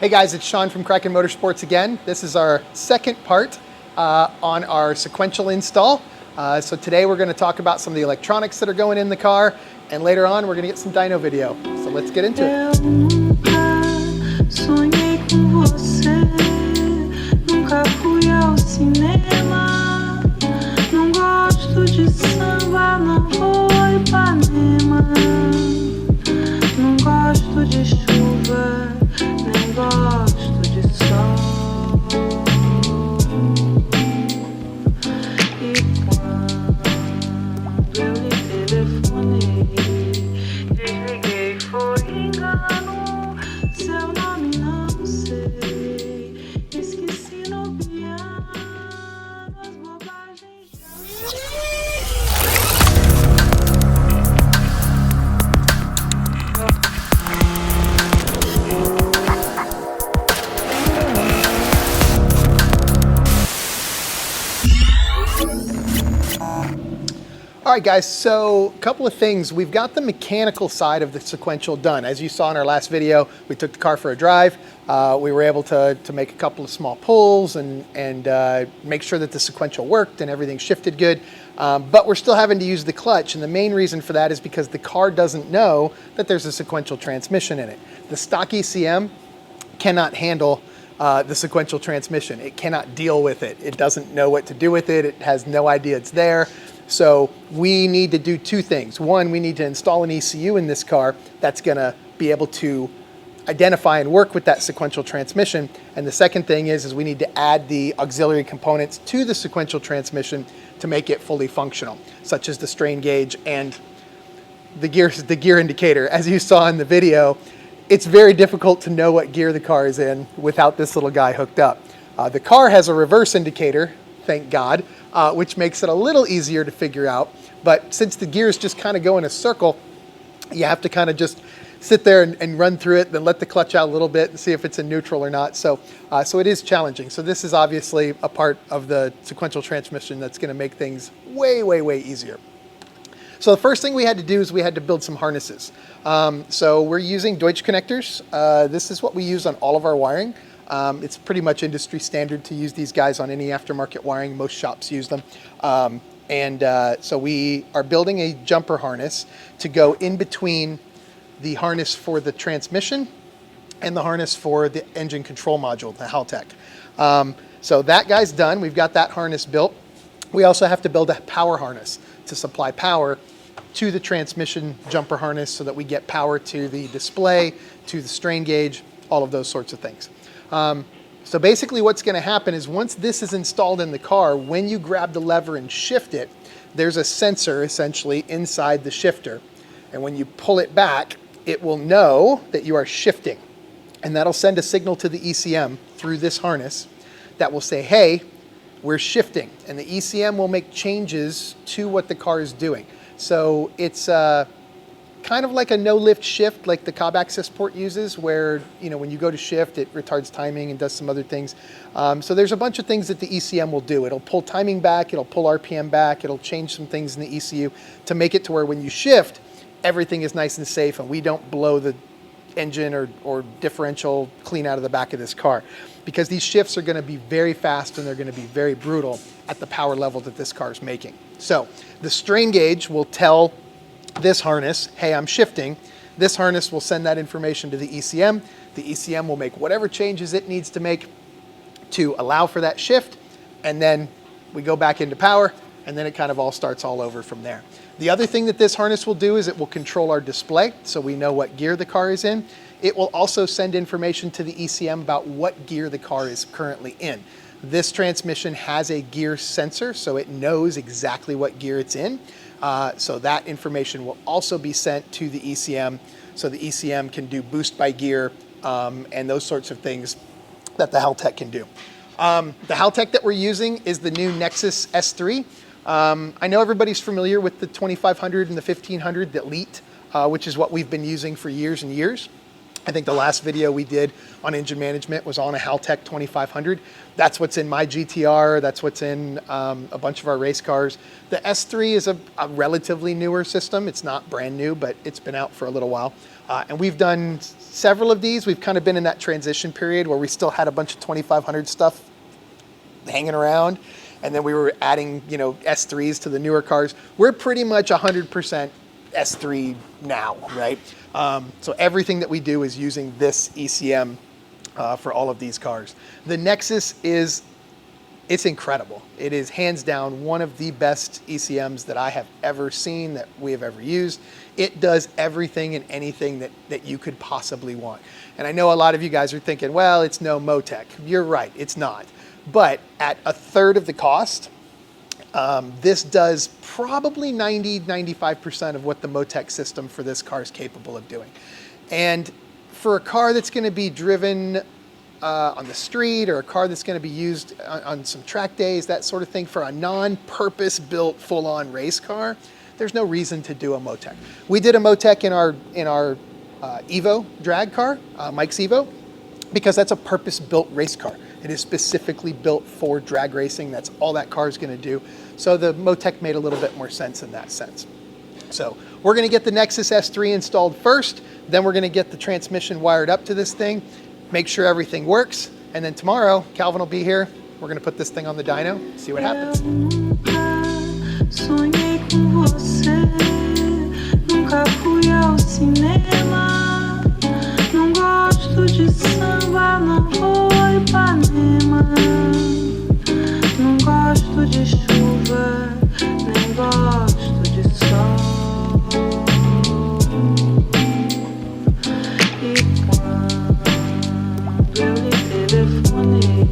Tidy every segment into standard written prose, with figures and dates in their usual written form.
Hey guys, it's Sean from Kraken Motorsports again. This is our second part on our sequential install. So today we're going to talk about some of the electronics that are going in the car, and later on we're going to get some dyno video. So let's get into it. All right guys, so a couple of things. We've got the mechanical side of the sequential done. As you saw in our last video, we took the car for a drive. We were able to make a couple of small pulls and make sure that the sequential worked and everything shifted good. But we're still having to use the clutch, and the main reason for that is because the car doesn't know that there's a sequential transmission in it. The stock ECM cannot handle the sequential transmission. It cannot deal with it. It doesn't know what to do with it. It has no idea it's there. So we need to do two things. One, we need to install an ECU in this car that's going to be able to identify and work with that sequential transmission. And the second thing is we need to add the auxiliary components to the sequential transmission to make it fully functional, such as the strain gauge and the gear indicator. As you saw in the video, it's very difficult to know what gear the car is in without this little guy hooked up. The car has a reverse indicator, thank God, which makes it a little easier to figure out. But since the gears just kind of go in a circle, you have to kind of just sit there and run through it, then let the clutch out a little bit and see if it's in neutral or not. So it is challenging. So this is obviously a part of the sequential transmission that's going to make things way, way, way easier. So the first thing we had to do is we had to build some harnesses. So we're using Deutsch connectors. This is what we use on all of our wiring. It's pretty much industry standard to use these guys on any aftermarket wiring. Most shops use them. So we are building a jumper harness to go in between the harness for the transmission and the harness for the engine control module, the HALTECH. So that guy's done. We've got that harness built. We also have to build a power harness to supply power to the transmission jumper harness so that we get power to the display, to the strain gauge, all of those sorts of things. So basically what's going to happen is once this is installed in the car, when you grab the lever and shift it, there's a sensor essentially inside the shifter. And when you pull it back, it will know that you are shifting. And that'll send a signal to the ECM through this harness that will say, hey, we're shifting. And the ECM will make changes to what the car is doing. So it's kind of like a no-lift shift like the Cobb access port uses, where when you go to shift, it retards timing and does some other things. So there's a bunch of things that the ECM will do. It'll pull timing back, it'll pull RPM back, it'll change some things in the ECU to make it to where when you shift, everything is nice and safe and we don't blow the engine or differential clean out of the back of this car. Because these shifts are going to be very fast and they're going to be very brutal at the power level that this car is making. So the strain gauge will tell this harness, hey, I'm shifting. This harness will send that information to the ECM. The ECM will make whatever changes it needs to make to allow for that shift. And then we go back into power, and then it kind of all starts all over from there. The other thing that this harness will do is it will control our display, so we know what gear the car is in. It will also send information to the ECM about what gear the car is currently in. This transmission has a gear sensor, so it knows exactly what gear it's in. So that information will also be sent to the ECM, so the ECM can do boost by gear and those sorts of things that the HALTECH can do. The HALTECH that we're using is the new Nexus S3. I know everybody's familiar with the 2500 and the 1500, the Elite, which is what we've been using for years and years. I think the last video we did on engine management was on a HALTECH 2500. That's what's in my GTR. That's what's in a bunch of our race cars. The S3 is a relatively newer system. It's not brand new, but it's been out for a little while. And we've done several of these. We've kind of been in that transition period where we still had a bunch of 2500 stuff hanging around. And then we were adding, you know, S3s to the newer cars. We're pretty much 100% S3 now, right? So everything that we do is using this ECM for all of these cars. The Nexus it's incredible. It is hands down one of the best ECMs that I have ever seen, that we have ever used. It does everything and anything that you could possibly want. And I know a lot of you guys are thinking, well, it's no Motec. You're right, it's not. But at a third of the cost, this does probably 90–95% of what the Motec system for this car is capable of doing. And for a car that's going to be driven on the street, or a car that's going to be used on some track days, that sort of thing, for a non-purpose built full-on race car, there's no reason to do a Motec. We did a Motec in our Evo drag car, Mike's Evo, because that's a purpose-built race car. It is specifically built for drag racing. That's all that car is going to do. So the Motec made a little bit more sense in that sense. So we're going to get the Nexus S3 installed first. Then we're going to get the transmission wired up to this thing, make sure everything works. And then tomorrow, Calvin will be here. We're going to put this thing on the dyno, see what happens. Sonhei com você, nunca fui ao cinema. Não gosto de samba, não vou a Ipanema. Não gosto de chuva, nem gosto de sol. E quando eu lhe telefonei,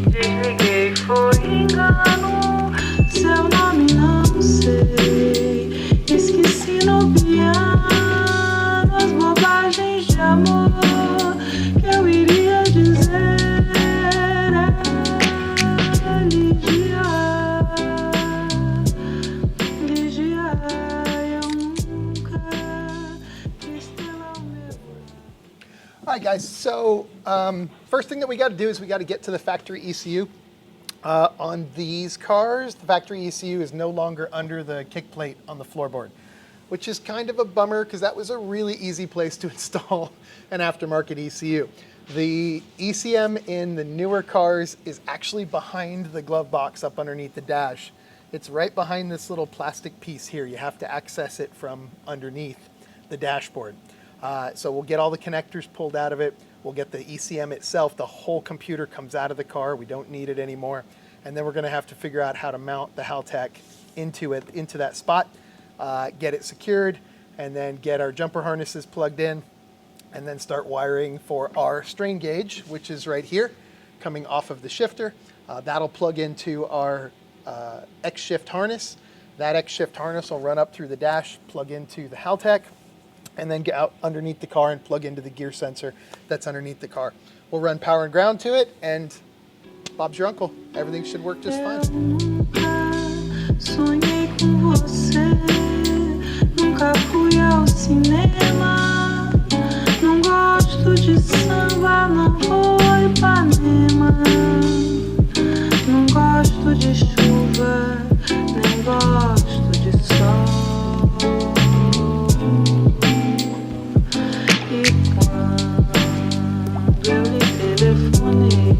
desliguei, foi engano. Seu nome não sei, esqueci no piano as bobagens de amor que eu iria dizer. Ligia, Ligia, eu nunca quis tê-la ao meu. All right, guys, so first thing that we got to do is we got to get to the factory ECU. On these cars, the factory ECU is no longer under the kick plate on the floorboard, which is kind of a bummer because that was a really easy place to install an aftermarket ECU. The ECM in the newer cars is actually behind the glove box up underneath the dash. It's right behind this little plastic piece here. You have to access it from underneath the dashboard. So we'll get all the connectors pulled out of it. We'll get the ECM itself. The whole computer comes out of the car. We don't need it anymore. And then we're going to have to figure out how to mount the HALTECH into that spot, get it secured, and then get our jumper harnesses plugged in, and then start wiring for our strain gauge, which is right here, coming off of the shifter. That'll plug into our Xshift harness. That Xshift harness will run up through the dash, plug into the HALTECH, and then get out underneath the car and plug into the gear sensor that's underneath the car. We'll run power and ground to it, and Bob's your uncle. Everything should work just fine. Sonhei com você, nunca fui ao cinema. Não gosto de samba, não vou a Ipanema. Não gosto de chuva, nem gosto de sol. E quando eu lhe telefonei,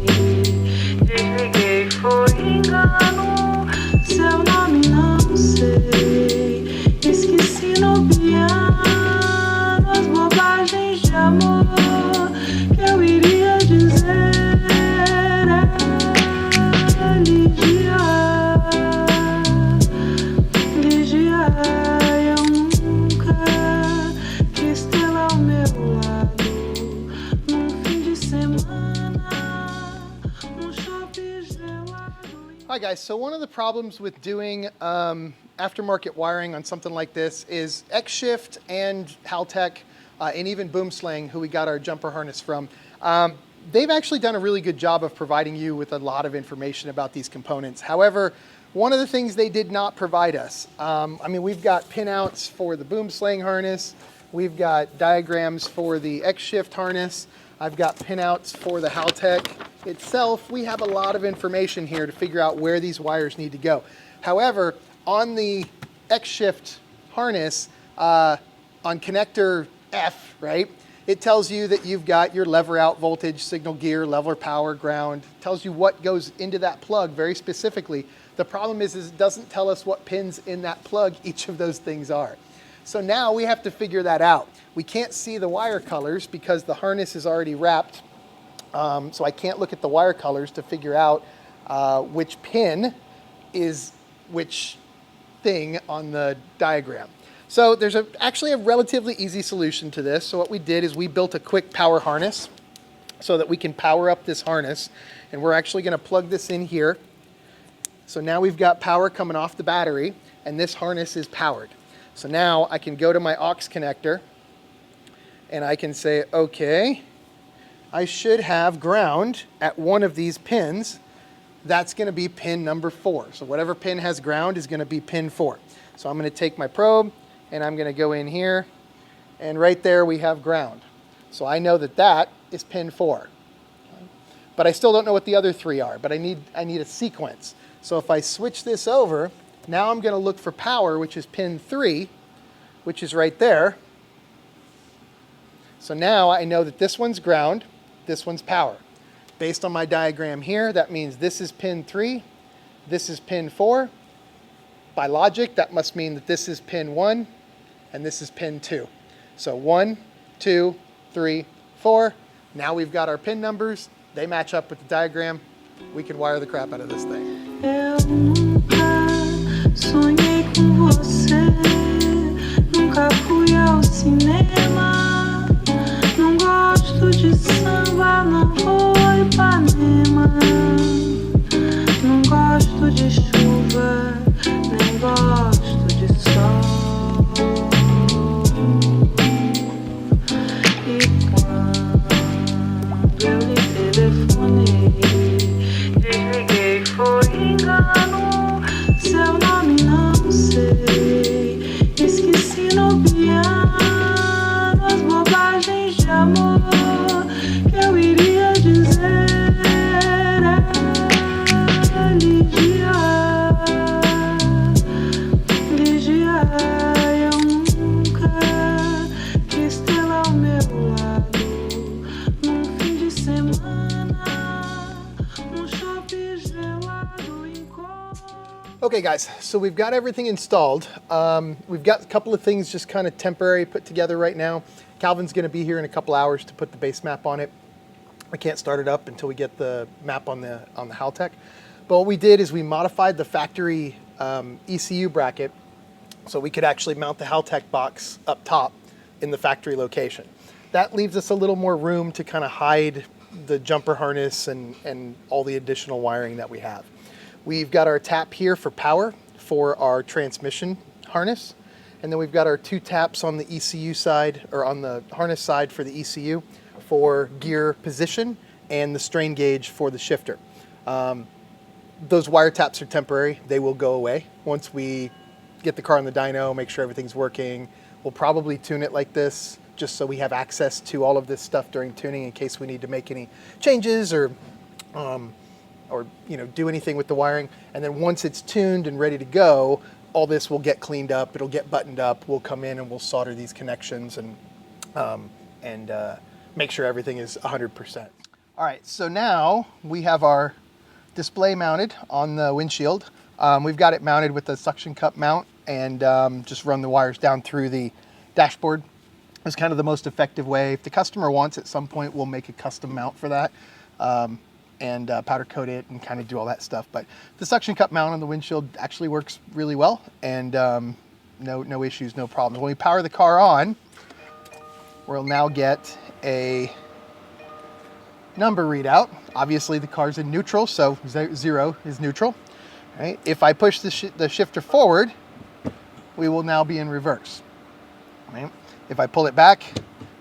desliguei, foi engano. Seu nome não sei, esqueci no piano as bobagens de amor que eu iria dizer. Ligia, Ligia, eu nunca quis tê-la ao meu lado. Num fim de semana, shopping gelado. Hi guys, so one of the problems with doing aftermarket wiring on something like this is Xshift and HALTECH and even Boomslang, who we got our jumper harness from, they've actually done a really good job of providing you with a lot of information about these components. However, one of the things they did not provide us, I mean, we've got pinouts for the Boomslang harness, We've got diagrams for the Xshift harness. I've got pinouts for the HALTECH itself. We have a lot of information here to figure out where these wires need to go. However, on the Xshift harness, on connector F, right, it tells you that you've got your lever out voltage, signal gear, lever power, ground. It tells you what goes into that plug very specifically. The problem is it doesn't tell us what pins in that plug each of those things are. So now we have to figure that out. We can't see the wire colors because the harness is already wrapped. So I can't look at the wire colors to figure out which pin is which thing on the diagram. So there's actually a relatively easy solution to this. So what we did is we built a quick power harness so that we can power up this harness. And we're actually going to plug this in here. So now we've got power coming off the battery and this harness is powered. So now I can go to my aux connector and I can say, okay, I should have ground at one of these pins. That's going to be pin number 4. So whatever pin has ground is going to be pin 4. So I'm going to take my probe and I'm going to go in here, and right there we have ground. So I know that that is pin 4. But I still don't know what the other 3 are, but I need a sequence. So if I switch this over, now I'm going to look for power, which is pin 3, which is right there. So now I know that this one's ground, this one's power. Based on my diagram here, that means this is pin 3, this is pin 4. By logic, that must mean that this is pin 1 and this is pin 2. So 1, 2, 3, 4. Now we've got our pin numbers. They match up with the diagram. We can wire the crap out of this thing. Eu nunca sonhei com você, nunca fui ao cinema, não gosto de samba, não vou a Ipanema, não gosto de chuva, nem gosto de sol. E quando eu lhe telefonei, desliguei, foi engano, seu nome não sei, esqueci no piano as bobagens de amor que eu iria dizer. Ligia, Ligia, eu nunca quis tê-la ao meu lado, num fim de semana, shopping gelado em cor. Okay guys, so we've got everything installed. We've got a couple of things just kind of temporary put together right now. Calvin's going to be here in a couple hours to put the base map on it. I can't start it up until we get the map on the HALTECH. But what we did is we modified the factory ECU bracket so we could actually mount the HALTECH box up top in the factory location. That leaves us a little more room to kind of hide the jumper harness and all the additional wiring that we have. We've got our tap here for power for our transmission harness. And then we've got our 2 taps on the ECU side, or on the harness side for the ECU for gear position and the strain gauge for the shifter. Those wire taps are temporary. They will go away once we get the car on the dyno, make sure everything's working. We'll probably tune it like this just so we have access to all of this stuff during tuning in case we need to make any changes or do anything with the wiring. And then once it's tuned and ready to go, all this will get cleaned up. It'll get buttoned up. We'll come in and we'll solder these connections and make sure everything is 100%. All right, so now we have our display mounted on the windshield. We've got it mounted with a suction cup mount and just run the wires down through the dashboard. It's kind of the most effective way. If the customer wants, at some point, we'll make a custom mount for that and powder coat it and kind of do all that stuff. But the suction cup mount on the windshield actually works really well, and no issues, no problems. When we power the car on, we'll now get a number readout. Obviously the car's in neutral, so 0 is neutral. Right? If I push the shifter forward, we will now be in reverse. Right? If I pull it back,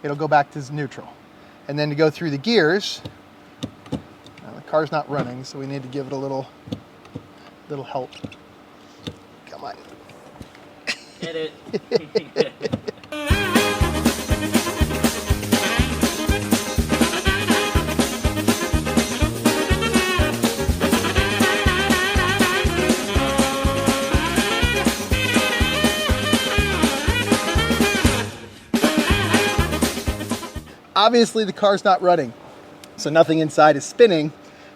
it'll go back to neutral. And then to go through the gears, now the car's not running, so we need to give it a little help. Come on. Get it. obviously the car's not running. So nothing inside is spinning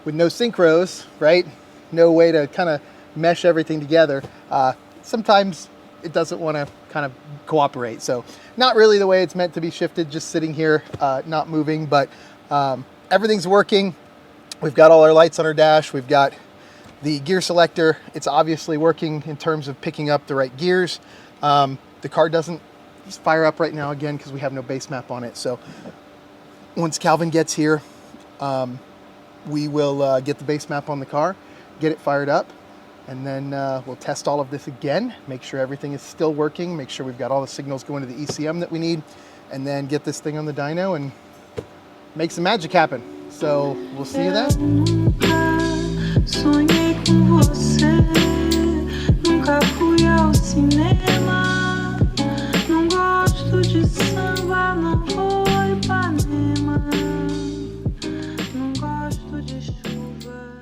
with no synchros, right? No way to kind of mesh everything together. Sometimes it doesn't want to kind of cooperate. So not really the way it's meant to be shifted, just sitting here, not moving, but everything's working. We've got all our lights on our dash. We've got the gear selector. It's obviously working in terms of picking up the right gears. The car doesn't fire up right now again because we have no base map on it. So once Calvin gets here, we will get the base map on the car, get it fired up, and then we'll test all of this again, make sure everything is still working, make sure we've got all the signals going to the ECM that we need, and then get this thing on the dyno and make some magic happen. So we'll see you then. Sonhei com você, nunca fui ao cinema. Não gosto de samba, não vou a Ipanema. Não gosto de chuva,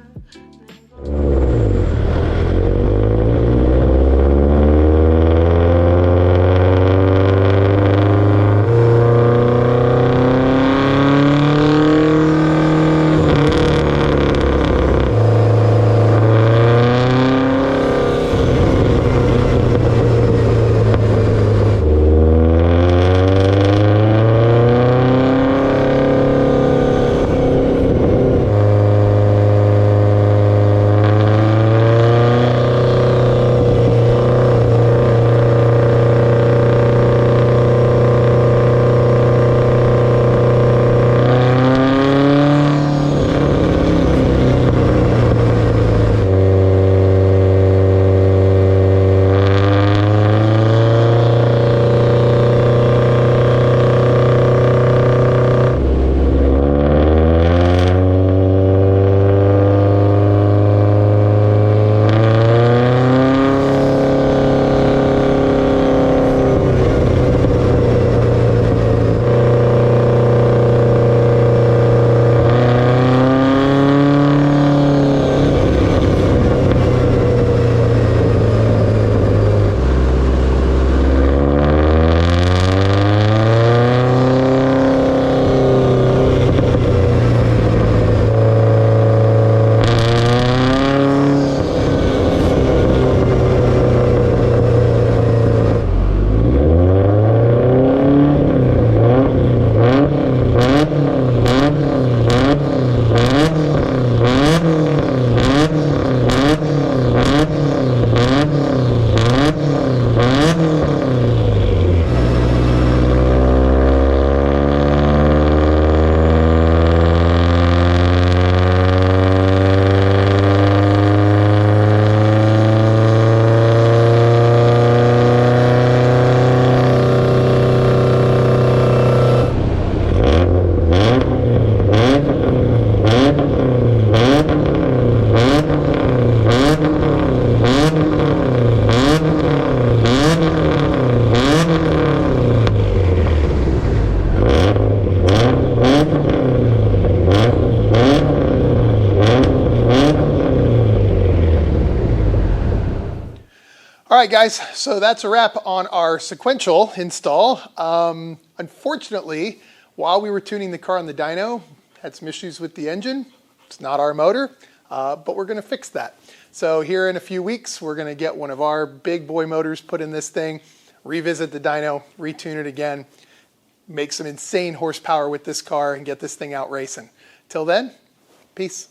All right, guys, so that's a wrap on our sequential install. Unfortunately, while we were tuning the car on the dyno, had some issues with the engine. It's not our motor, but we're gonna fix that. So here in a few weeks, we're gonna get one of our big boy motors put in this thing, revisit the dyno, retune it again, make some insane horsepower with this car and get this thing out racing. Till then, peace.